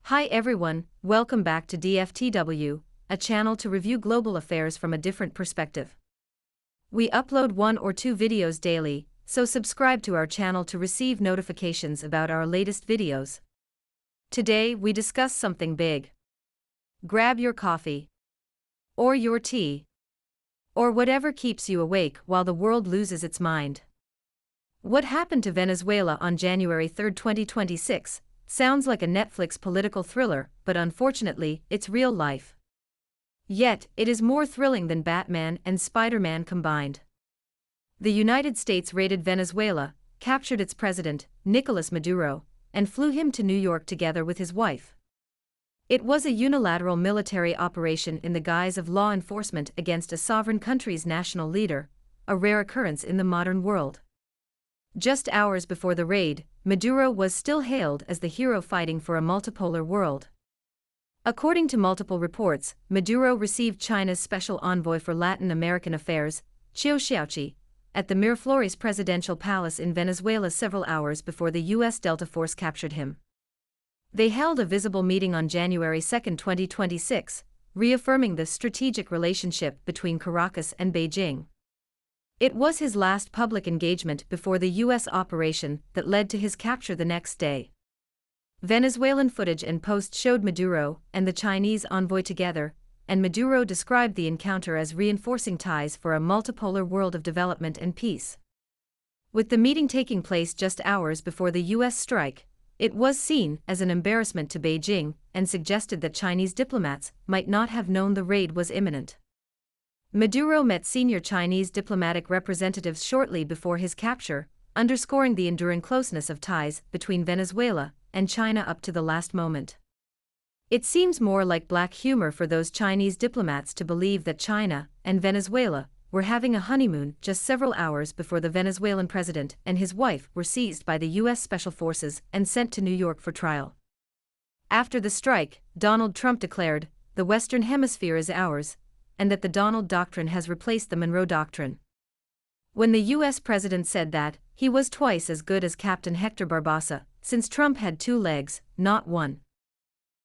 Hi everyone, welcome back to DFTW, a channel to review global affairs from a different perspective. We upload 1 or 2 videos daily, so subscribe to our channel to receive notifications about our latest videos. Today we discuss something big. Grab your coffee. Or your tea. Or whatever keeps you awake while the world loses its mind. What happened to Venezuela on January 3, 2026? Sounds like a Netflix political thriller, but unfortunately, it's real life. Yet, it is more thrilling than Batman and Spider-Man combined. The United States raided Venezuela, captured its president, Nicolás Maduro, and flew him to New York together with his wife. It was a unilateral military operation in the guise of law enforcement against a sovereign country's national leader, a rare occurrence in the modern world. Just hours before the raid, Maduro was still hailed as the hero fighting for a multipolar world. According to multiple reports, Maduro received China's special envoy for Latin American affairs, Chiu Xiaoqi, at the Miraflores presidential palace in Venezuela several hours before the U.S. Delta Force captured him. They held a visible meeting on January 2, 2026, reaffirming the strategic relationship between Caracas and Beijing. It was his last public engagement before the U.S. operation that led to his capture the next day. Venezuelan footage and posts showed Maduro and the Chinese envoy together, and Maduro described the encounter as reinforcing ties for a multipolar world of development and peace. With the meeting taking place just hours before the U.S. strike, it was seen as an embarrassment to Beijing and suggested that Chinese diplomats might not have known the raid was imminent. Maduro met senior Chinese diplomatic representatives shortly before his capture, underscoring the enduring closeness of ties between Venezuela and China up to the last moment. It seems more like black humor for those Chinese diplomats to believe that China and Venezuela were having a honeymoon just several hours before the Venezuelan president and his wife were seized by the U.S. Special Forces and sent to New York for trial. After the strike, Donald Trump declared, "The Western Hemisphere is ours," and that the Donald Doctrine has replaced the Monroe Doctrine. When the U.S. president said that, he was twice as good as Captain Hector Barbosa, since Trump had 2 legs, not 1.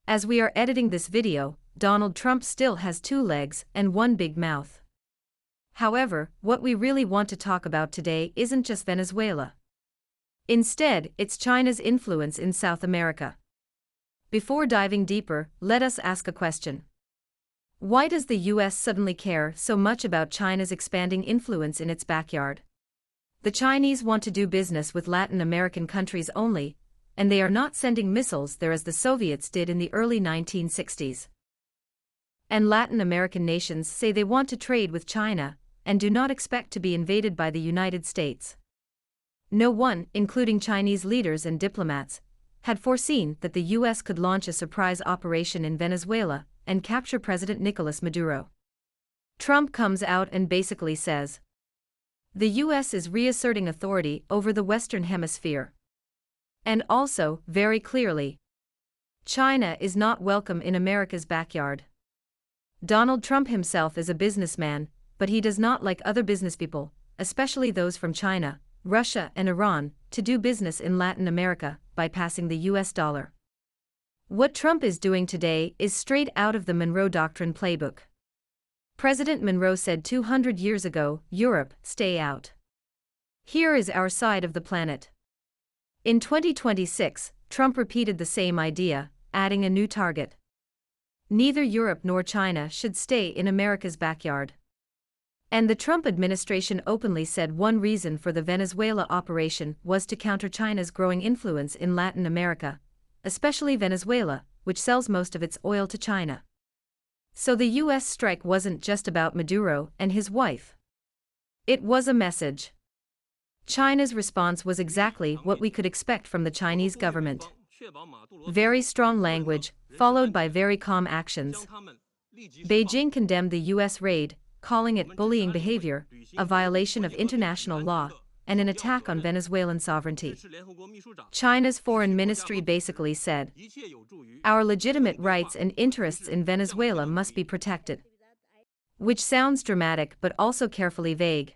As we are editing this video, Donald Trump still has 2 legs and 1 big mouth. However, what we really want to talk about today isn't just Venezuela. Instead, it's China's influence in South America. Before diving deeper, let us ask a question. Why does the U.S. suddenly care so much about China's expanding influence in its backyard? The Chinese want to do business with Latin American countries only, and they are not sending missiles there as the Soviets did in the early 1960s. And Latin American nations say they want to trade with China, and do not expect to be invaded by the United States. No one, including Chinese leaders and diplomats, had foreseen that the U.S. could launch a surprise operation in Venezuela and capture President Nicolás Maduro. Trump comes out and basically says, the U.S. is reasserting authority over the Western Hemisphere. And also, very clearly, China is not welcome in America's backyard. Donald Trump himself is a businessman, but he does not like other businesspeople, especially those from China, Russia and Iran, to do business in Latin America, bypassing the U.S. dollar. What Trump is doing today is straight out of the Monroe Doctrine playbook. President Monroe said 200 years ago, "Europe, stay out. Here is our side of the planet." In 2026, Trump repeated the same idea, adding a new target. Neither Europe nor China should stay in America's backyard. And the Trump administration openly said one reason for the Venezuela operation was to counter China's growing influence in Latin America, especially Venezuela, which sells most of its oil to China. So the U.S. strike wasn't just about Maduro and his wife. It was a message. China's response was exactly what we could expect from the Chinese government. Very strong language, followed by very calm actions. Beijing condemned the U.S. raid, calling it bullying behavior, a violation of international law, and an attack on Venezuelan sovereignty. China's foreign ministry basically said, "Our legitimate rights and interests in Venezuela must be protected." Which sounds dramatic but also carefully vague.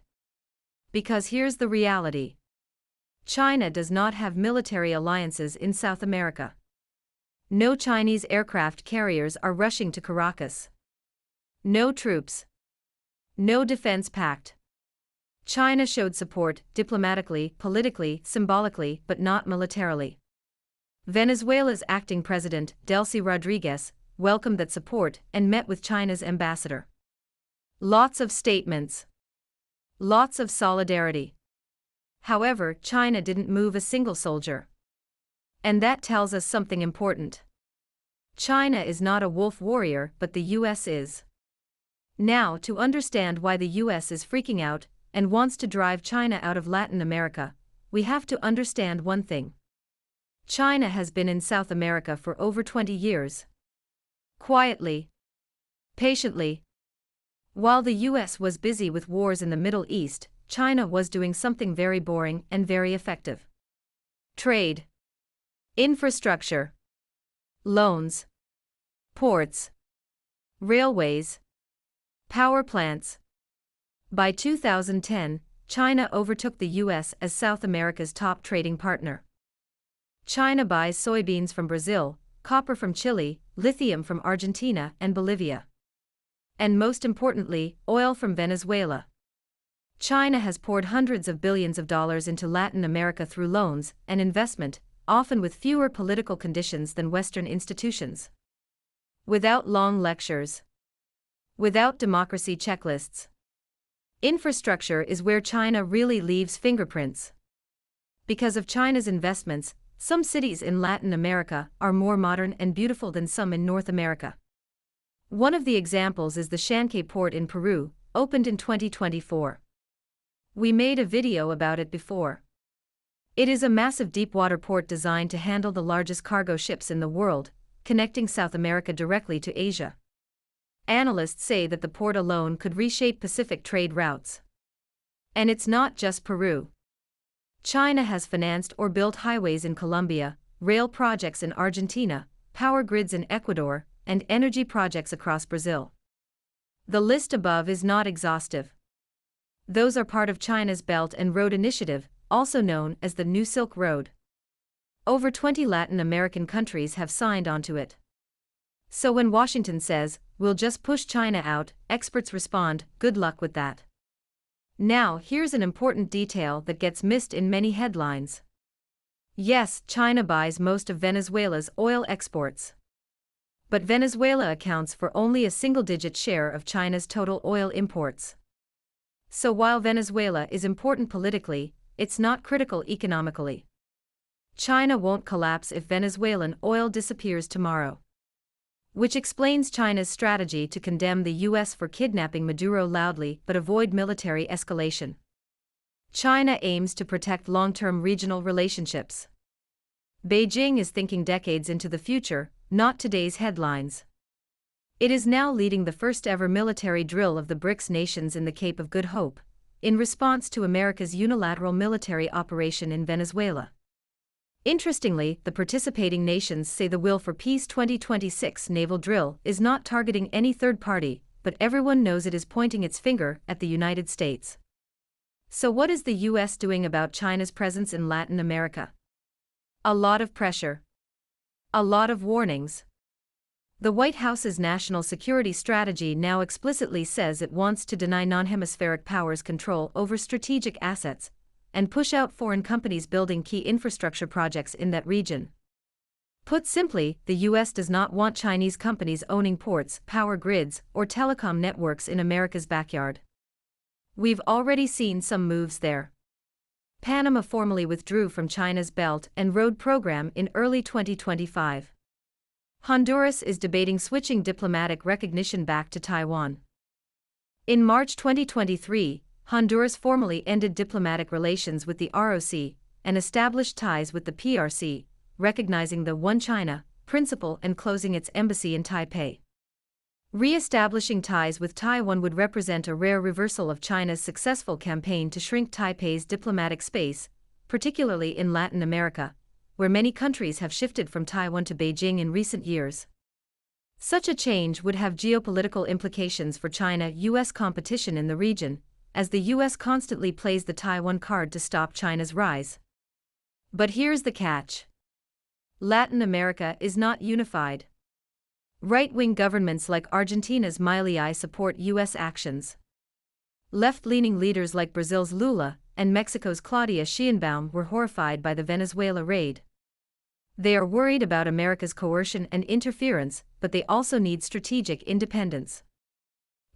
Because here's the reality. China does not have military alliances in South America. No Chinese aircraft carriers are rushing to Caracas. No troops. No defense pact. China showed support, diplomatically, politically, symbolically, but not militarily. Venezuela's acting president, Delcy Rodriguez, welcomed that support and met with China's ambassador. Lots of statements. Lots of solidarity. However, China didn't move a single soldier. And that tells us something important. China is not a wolf warrior, but the US is. Now, to understand why the US is freaking out and wants to drive China out of Latin America, we have to understand one thing. China has been in South America for over 20 years. Quietly. Patiently. While the US was busy with wars in the Middle East, China was doing something very boring and very effective. Trade. Infrastructure. Loans. Ports. Railways. Power plants. By 2010, China overtook the US as South America's top trading partner. China buys soybeans from Brazil, copper from Chile, lithium from Argentina and Bolivia. And most importantly, oil from Venezuela. China has poured hundreds of billions of dollars into Latin America through loans and investment, often with fewer political conditions than Western institutions. Without long lectures. Without democracy checklists. Infrastructure is where China really leaves fingerprints. Because of China's investments, some cities in Latin America are more modern and beautiful than some in North America. One of the examples is the Chanquay port in Peru, opened in 2024. We made a video about it before. It is a massive deepwater port designed to handle the largest cargo ships in the world, connecting South America directly to Asia. Analysts say that the port alone could reshape Pacific trade routes. And it's not just Peru. China has financed or built highways in Colombia, rail projects in Argentina, power grids in Ecuador, and energy projects across Brazil. The list above is not exhaustive. Those are part of China's Belt and Road Initiative, also known as the New Silk Road. Over 20 Latin American countries have signed onto it. So when Washington says, "We'll just push China out," experts respond, "Good luck with that." Now, here's an important detail that gets missed in many headlines. Yes, China buys most of Venezuela's oil exports. But Venezuela accounts for only a single-digit share of China's total oil imports. So while Venezuela is important politically, it's not critical economically. China won't collapse if Venezuelan oil disappears tomorrow. Which explains China's strategy to condemn the US for kidnapping Maduro loudly but avoid military escalation. China aims to protect long-term regional relationships. Beijing is thinking decades into the future, not today's headlines. It is now leading the first-ever military drill of the BRICS nations in the Cape of Good Hope, in response to America's unilateral military operation in Venezuela. Interestingly, the participating nations say the Will for Peace 2026 naval drill is not targeting any third party, but everyone knows it is pointing its finger at the United States. So what is the US doing about China's presence in Latin America? A lot of pressure. A lot of warnings. The White House's national security strategy now explicitly says it wants to deny non-hemispheric powers control over strategic assets, and push out foreign companies building key infrastructure projects in that region. Put simply, the US does not want Chinese companies owning ports, power grids, or telecom networks in America's backyard. We've already seen some moves there. Panama formally withdrew from China's Belt and Road program in early 2025. Honduras is debating switching diplomatic recognition back to Taiwan. In March 2023, Honduras formally ended diplomatic relations with the ROC and established ties with the PRC, recognizing the One China principle and closing its embassy in Taipei. Re-establishing ties with Taiwan would represent a rare reversal of China's successful campaign to shrink Taipei's diplomatic space, particularly in Latin America, where many countries have shifted from Taiwan to Beijing in recent years. Such a change would have geopolitical implications for China-US competition in the region, as the US constantly plays the Taiwan card to stop China's rise. But here's the catch. Latin America is not unified. Right-wing governments like Argentina's Milei support U.S. actions. Left-leaning leaders like Brazil's Lula and Mexico's Claudia Sheinbaum were horrified by the Venezuela raid. They are worried about America's coercion and interference, but they also need strategic independence.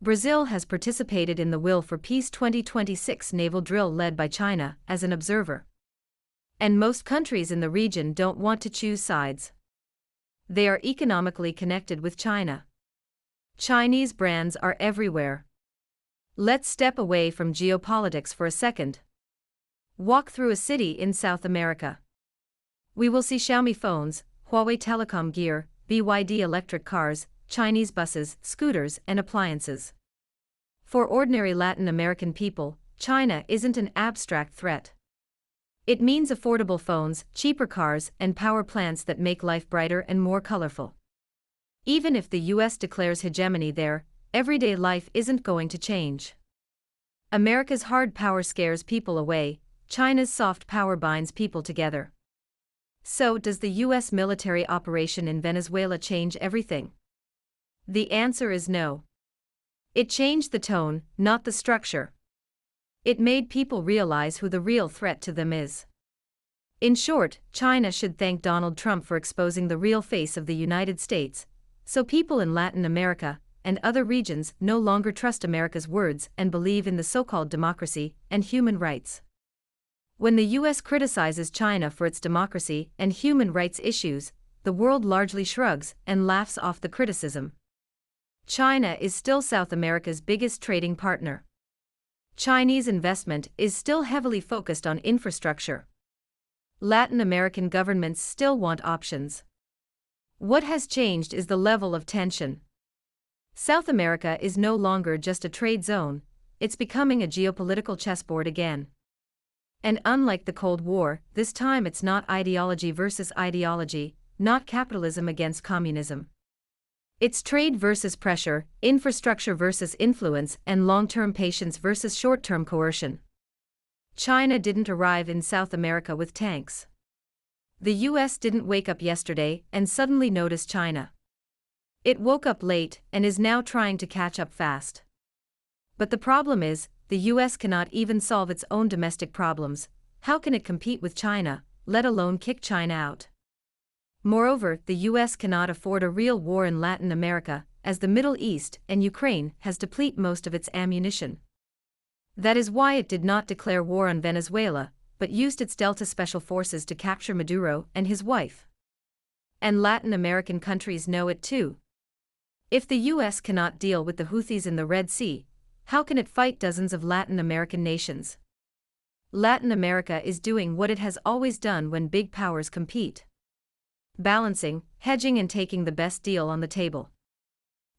Brazil has participated in the Will for Peace 2026 naval drill led by China as an observer. And most countries in the region don't want to choose sides. They are economically connected with China. Chinese brands are everywhere. Let's step away from geopolitics for a second. Walk through a city in South America. We will see Xiaomi phones, Huawei telecom gear, BYD electric cars, Chinese buses, scooters, and appliances. For ordinary Latin American people, China isn't an abstract threat. It means affordable phones, cheaper cars, and power plants that make life brighter and more colorful. Even if the US declares hegemony there, everyday life isn't going to change. America's hard power scares people away, China's soft power binds people together. So, does the US military operation in Venezuela change everything? The answer is no. It changed the tone, not the structure. It made people realize who the real threat to them is. In short, China should thank Donald Trump for exposing the real face of the United States, so people in Latin America and other regions no longer trust America's words and believe in the so-called democracy and human rights. When the US criticizes China for its democracy and human rights issues, the world largely shrugs and laughs off the criticism. China is still South America's biggest trading partner. Chinese investment is still heavily focused on infrastructure. Latin American governments still want options. What has changed is the level of tension. South America is no longer just a trade zone, it's becoming a geopolitical chessboard again. And unlike the Cold War, this time it's not ideology versus ideology, not capitalism against communism. It's trade versus pressure, infrastructure versus influence, and long-term patience versus short-term coercion. China didn't arrive in South America with tanks. The US didn't wake up yesterday and suddenly notice China. It woke up late and is now trying to catch up fast. But the problem is, the US cannot even solve its own domestic problems. How can it compete with China, let alone kick China out? Moreover, the US cannot afford a real war in Latin America, as the Middle East and Ukraine has depleted most of its ammunition. That is why it did not declare war on Venezuela, but used its Delta Special Forces to capture Maduro and his wife. And Latin American countries know it too. If the US cannot deal with the Houthis in the Red Sea, how can it fight dozens of Latin American nations? Latin America is doing what it has always done when big powers compete. Balancing, hedging, and taking the best deal on the table.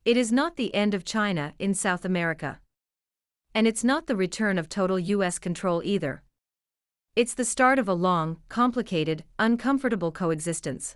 It is not the end of China in South America. And it's not the return of total US control either. It's the start of a long, complicated, uncomfortable coexistence.